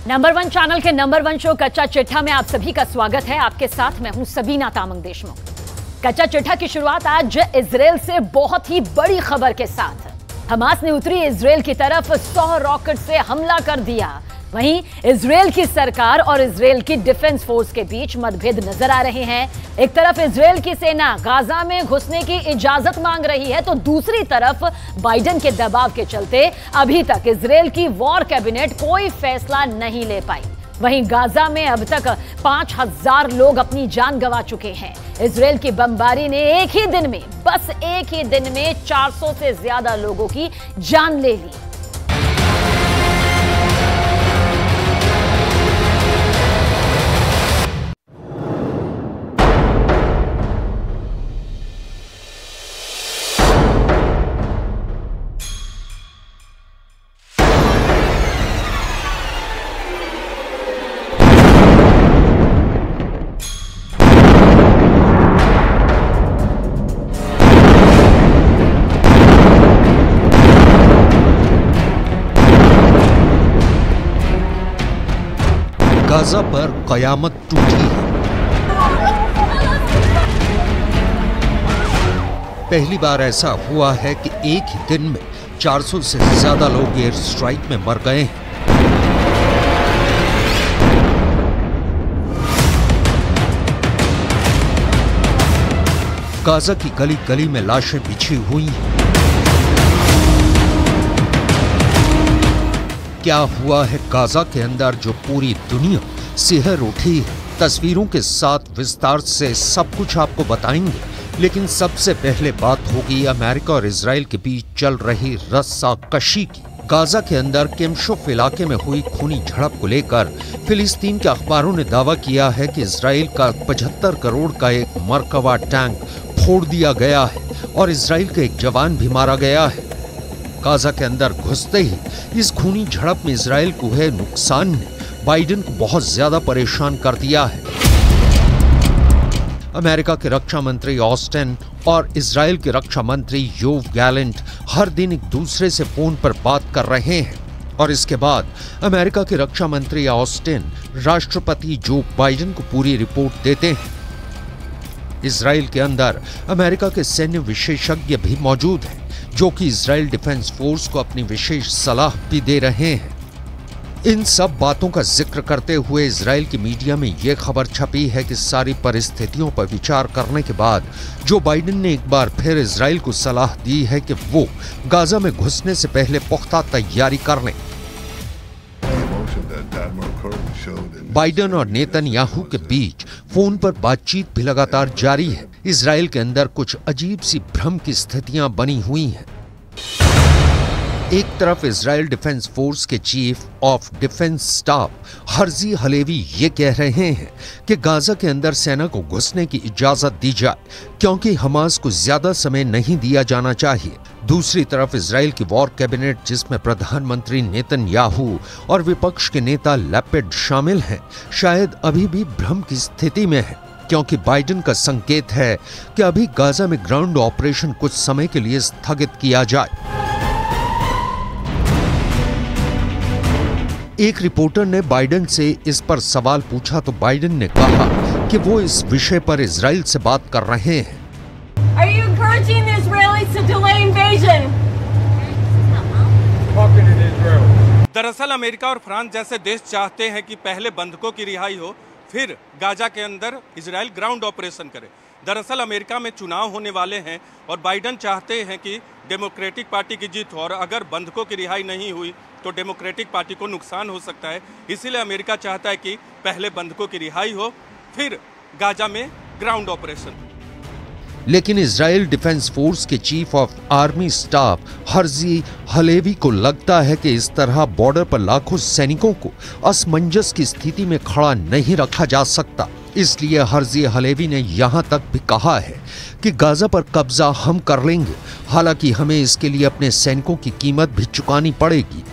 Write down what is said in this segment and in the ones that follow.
Number 1 channel के number 1 show कच्चा चिट्ठा में आप सभी का स्वागत है। आपके साथ मैं हूं सबीना तामंग देशमुख। कच्चा चिट्ठा की शुरुआत आज इजराइल से बहुत ही बड़ी खबर के साथ। हमास ने उत्तरी इजराइल की तरफ 100 रॉकेट से हमला कर दिया। वहीं इजराइल की सरकार और इजराइल की डिफेंस फोर्स के बीच मतभेद नजर आ रहे हैं। एक तरफ इजराइल की सेना गाजा में घुसने की इजाजत मांग रही है, तो दूसरी तरफ बाइडेन के दबाव के चलते अभी तक इजराइल की वॉर कैबिनेट कोई फैसला नहीं ले पाई। वहीं गाजा में अब तक 5000 लोग अपनी जान गंवा चुके हैं। इजराइल की बमबारी ने एक ही दिन में, बस एक ही दिन में 400 से ज्यादा लोगों की जान ले ली। गाजा पर कयामत टूटी है। पहली बार ऐसा हुआ है कि एक ही दिन में 400 से ज्यादा लोग एयर स्ट्राइक में मर गए हैं। गाजा की गली गली में लाशें बिछी हुई हैं। क्या हुआ है गाजा के अंदर जो पूरी दुनिया सिहर उठी है? तस्वीरों के साथ विस्तार से सब कुछ आपको बताएंगे, लेकिन सबसे पहले बात होगी अमेरिका और इजराइल के बीच चल रही रस्साकशी की। गाजा के अंदर किमशुफ इलाके में हुई खूनी झड़प को लेकर फिलिस्तीन के अखबारों ने दावा किया है कि इजराइल का 75 करोड़ का एक मरकबा टैंक फोड़ दिया गया है और इजराइल का एक जवान भी मारा गया है। गाजा के अंदर घुसते ही इस खूनी झड़प में इजराइल को हुए नुकसान ने बाइडेन को बहुत ज्यादा परेशान कर दिया है। अमेरिका के रक्षा मंत्री ऑस्टिन और इजराइल के रक्षा मंत्री योव गैलेंट हर दिन एक दूसरे से फोन पर बात कर रहे हैं और इसके बाद अमेरिका के रक्षा मंत्री ऑस्टिन राष्ट्रपति जो बाइडेन को पूरी रिपोर्ट देते हैं। इजराइल के अंदर अमेरिका के सैन्य विशेषज्ञ भी मौजूद हैं, जो कि इजराइल डिफेंस फोर्स को अपनी विशेष सलाह भी दे रहे हैं। इन सब बातों का जिक्र करते हुए इजराइल की मीडिया में यह खबर छपी है कि सारी परिस्थितियों पर विचार करने के बाद जो बाइडेन ने एक बार फिर इजराइल को सलाह दी है कि वो गाजा में घुसने से पहले पुख्ता तैयारी कर लें। बाइडेन और नेतन्याहू के बीच फोन पर बातचीत भी लगातार जारी है। इजराइल के अंदर कुछ अजीब सी भ्रम की स्थितियां बनी हुई हैं। एक तरफ इजराइल डिफेंस फोर्स के chief of defence staff Herzi Halevi ये कह रहे हैं कि गाजा के अंदर सेना को घुसने की इजाजत दी जाए, क्योंकि हमास को ज्यादा समय नहीं दिया जाना चाहिए। दूसरी तरफ इजराइल की वॉर कैबिनेट, जिसमें प्रधानमंत्री नेतन्याहू और विपक्ष के नेता लैपिड शामिल हैं, शायद अभी भी भ्रम की स्थिति में है, क्योंकि बाइडेन का संकेत है कि अभी गाजा में ग्राउंड ऑपरेशन कुछ समय के लिए स्थगित किया जाए। एक रिपोर्टर ने बाइडेन से इस पर सवाल पूछा तो बाइडेन ने कहा कि वो इस विषय पर इजराइल से बात कर रहे हैं। Are you encouraging the Israelis to delay invasion? दरअसल अमेरिका और फ्रांस जैसे देश चाहते हैं कि पहले बंधकों की रिहाई हो, फिर गाजा के अंदर इजराइल ग्राउंड ऑपरेशन करे। दरअसल अमेरिका में चुनाव होने वाले हैं और बाइडेन चाहते हैं कि डेमोक्रेटिक पार्टी की जीत हो, और अगर बंधकों की रिहाई नहीं हुई तो डेमोक्रेटिक पार्टी को नुकसान हो सकता है। इसीलिए अमेरिका चाहता है कि पहले बंधकों की रिहाई हो, फिर गाजा में ग्राउंड ऑपरेशन। लेकिन इजराइल डिफेंस फोर्स के chief of army staff Herzi Halevi को लगता है कि इस तरह बॉर्डर पर लाखों सैनिकों को असमंजस की स्थिति में खड़ा नहीं रखा जा सकता। इसलिए हर्जी हलेवी ने यहां तक भी कहा है कि गाजा पर कब्जा हम कर लेंगे, हालांकि हमें इसके लिए अपने सैनिकों की कीमत भी चुकानी पड़ेगी।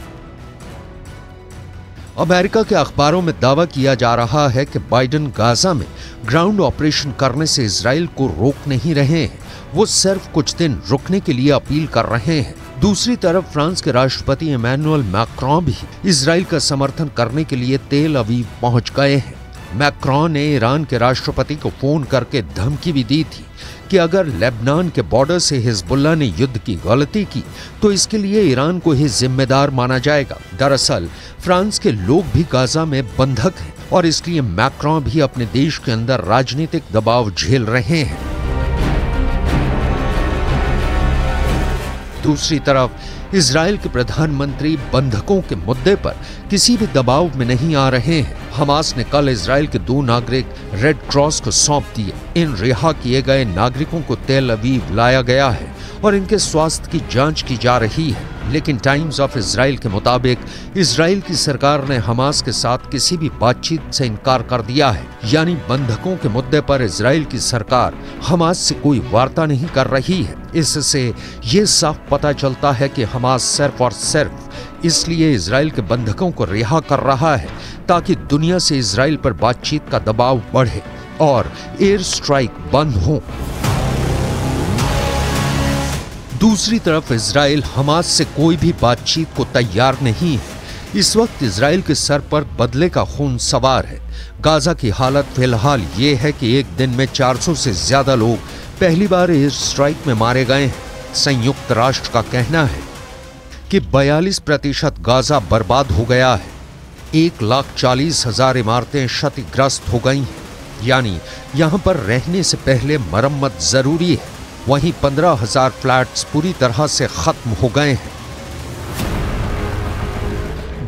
अमेरिका के अखबारों में दावा किया जा रहा है कि बाइडेन गाजा में ग्राउंड ऑपरेशन करने से इजराइल को रोक नहीं रहे हैं, वो सिर्फ कुछ दिन रुकने के लिए अपील कर रहे हैं। दूसरी तरफ फ्रांस के राष्ट्रपति इमैनुअल मैक्रों भी इजराइल का समर्थन करने के लिए तेल अवीव पहुंच गए हैं। मैक्रों ने ईरान के राष्ट्रपति को फोन करके धमकी भी दी थी कि अगर लेबनान के बॉर्डर से हिजबुल्लाह ने युद्ध की गलती की तो इसके लिए ईरान को ही जिम्मेदार माना जाएगा। दरअसल फ्रांस के लोग भी गाजा में बंधक हैं और इसलिए मैक्रों भी अपने देश के अंदर राजनीतिक दबाव झेल रहे हैं। दूसरी तरफ इजराइल के प्रधानमंत्री बंधकों के मुद्दे पर किसी भी दबाव में नहीं आ रहे हैं। हमास ने कल इजराइल के 2 नागरिक रेड क्रॉस को सौंप दिए। इन रिहा किए गए नागरिकों को तेल अवीव लाया गया है और इनके स्वास्थ्य की जांच की जा रही है। लेकिन टाइम्स ऑफ इजराइल के मुताबिक इजराइल की सरकार ने हमास के साथ किसी भी बातचीत से इनकार कर दिया है। यानी बंधकों के मुद्दे पर इजराइल की सरकार हमास से कोई वार्ता नहीं कर रही है। इससे ये साफ पता चलता है कि हमास सिर्फ और सिर्फ इसलिए इजराइल के बंधकों को रिहा कर रहा है ताकि दुनिया से इजराइल पर बातचीत का दबाव बढ़े और एयर स्ट्राइक बंद हो। दूसरी तरफ इजराइल हमास से कोई भी बातचीत को तैयार नहीं है। इस वक्त इजराइल के सर पर बदले का खून सवार है। गाजा की हालत फिलहाल ये है कि एक दिन में 400 से ज्यादा लोग पहली बार एयर स्ट्राइक में मारे गए हैं। संयुक्त राष्ट्र का कहना है कि 42% गाजा बर्बाद हो गया है। 1,40,000 इमारतें क्षतिग्रस्त हो गई हैं। यानी यहां पर रहने से पहले मरम्मत जरूरी है। वहीं 15,000 फ्लैट्स पूरी तरह से खत्म हो गए हैं।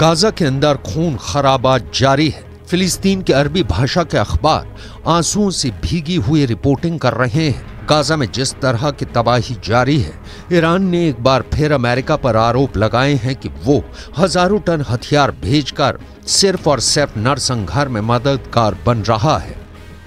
गाजा के अंदर खून खराबा जारी है। फिलिस्तीन के अरबी भाषा के अखबार आंसुओं से भीगी हुई रिपोर्टिंग कर रहे हैं। गाजा में जिस तरह की तबाही जारी है, ईरान ने एक बार फिर अमेरिका पर आरोप लगाए हैं कि वो हजारों टन हथियार भेजकर सिर्फ और सिर्फ नरसंहार में मददगार बन रहा है।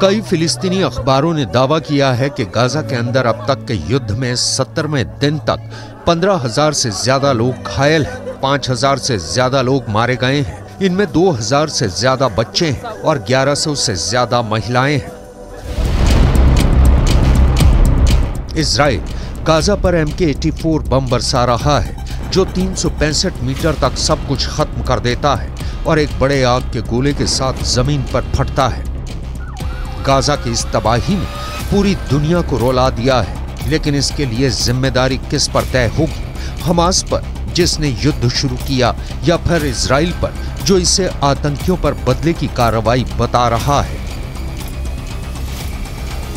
कई फिलिस्तीनी अखबारों ने दावा किया है कि गाजा के अंदर अब तक के युद्ध में 70वें दिन तक 15,000 से ज्यादा लोग घायल हैं, 5,000 से ज्यादा लोग मारे गए हैं। इनमें 2,000 से ज्यादा बच्चे हैं और 1,100 से ज्यादा महिलाएं हैं। इजराइल गाजा पर MK-84 बम बरसा रहा है जो 365 मीटर तक सब कुछ खत्म कर देता है और एक बड़े आग के गोले के साथ जमीन पर फटता है। गाजा की इस तबाही ने पूरी दुनिया को रुला दिया है, लेकिन इसके लिए जिम्मेदारी किस पर तय होगी? हमास पर, जिसने युद्ध शुरू किया, या फिर इजराइल पर, जो इसे आतंकियों पर बदले की कार्रवाई बता रहा है?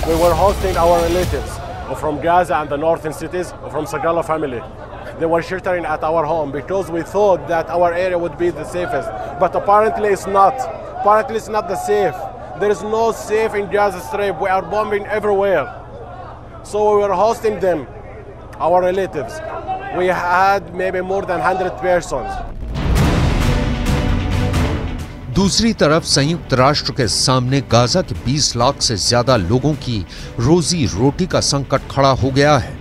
We were hosting our relatives from Gaza and the northern cities from Sagala family. They were sheltering at our home because we thought that our area would be the safest, but apparently it's not. Apparently it's not the safe. There is no safe in Gaza Strip. We are bombing everywhere. So we were hosting them, our relatives. We had maybe more than 100 persons. दूसरी तरफ संयुक्त राष्ट्र के सामने Gaza के 20 लाख से ज्यादा लोगों की रोजी रोटी का संकट खड़ा हो गया है।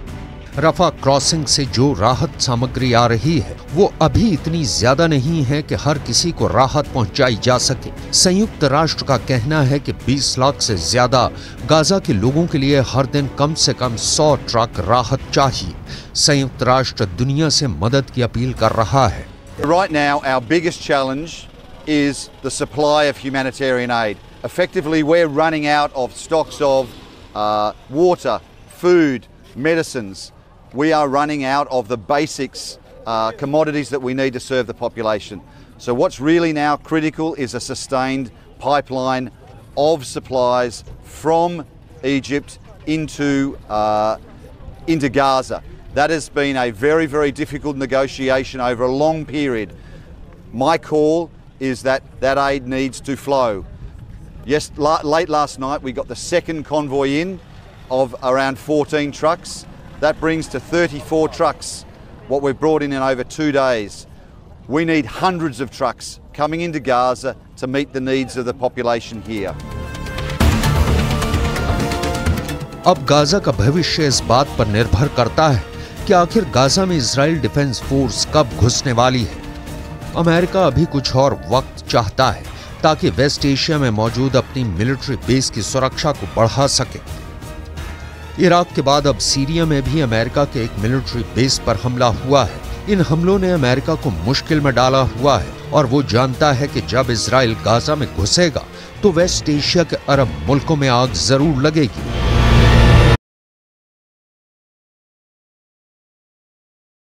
रफा क्रॉसिंग से जो राहत सामग्री आ रही है वो अभी इतनी ज्यादा नहीं है कि हर किसी को राहत पहुंचाई जा सके। संयुक्त राष्ट्र का कहना है कि 20 लाख से ज्यादा गाजा के लोगों के लिए हर दिन कम से कम 100 ट्रक राहत चाहिए। संयुक्त राष्ट्र दुनिया से मदद की अपील कर रहा है। Right now, our biggest challenge is the supply of humanitarian aid. Effectively, we're running out of stocks of water, food, medicines. We are running out of the basics, commodities that we need to serve the population. So what's really now critical is a sustained pipeline of supplies from Egypt into Gaza. That has been a very, very difficult negotiation over a long period. My call is that aid needs to flow. Yes, late last night we got the second convoy in of around 14 trucks. That brings to 34 trucks what we've brought in over 2 days. We need hundreds of trucks coming into Gaza to meet the needs of the population here. अब Gaza का भविष्य इस बात पर निर्भर करता है कि आखिर गाजा में इजराइल डिफेंस फोर्स कब घुसने वाली है। अमेरिका अभी कुछ और वक्त चाहता है ताकि वेस्ट एशिया में मौजूद अपनी मिलिट्री बेस की सुरक्षा को बढ़ा सके। इराक के बाद अब सीरिया में भी अमेरिका के एक मिलिट्री बेस पर हमला हुआ है। इन हमलों ने अमेरिका को मुश्किल में डाला हुआ है और वो जानता है कि जब इजराइल गाजा में घुसेगा तो वेस्ट एशिया के अरब मुल्कों में आग जरूर लगेगी।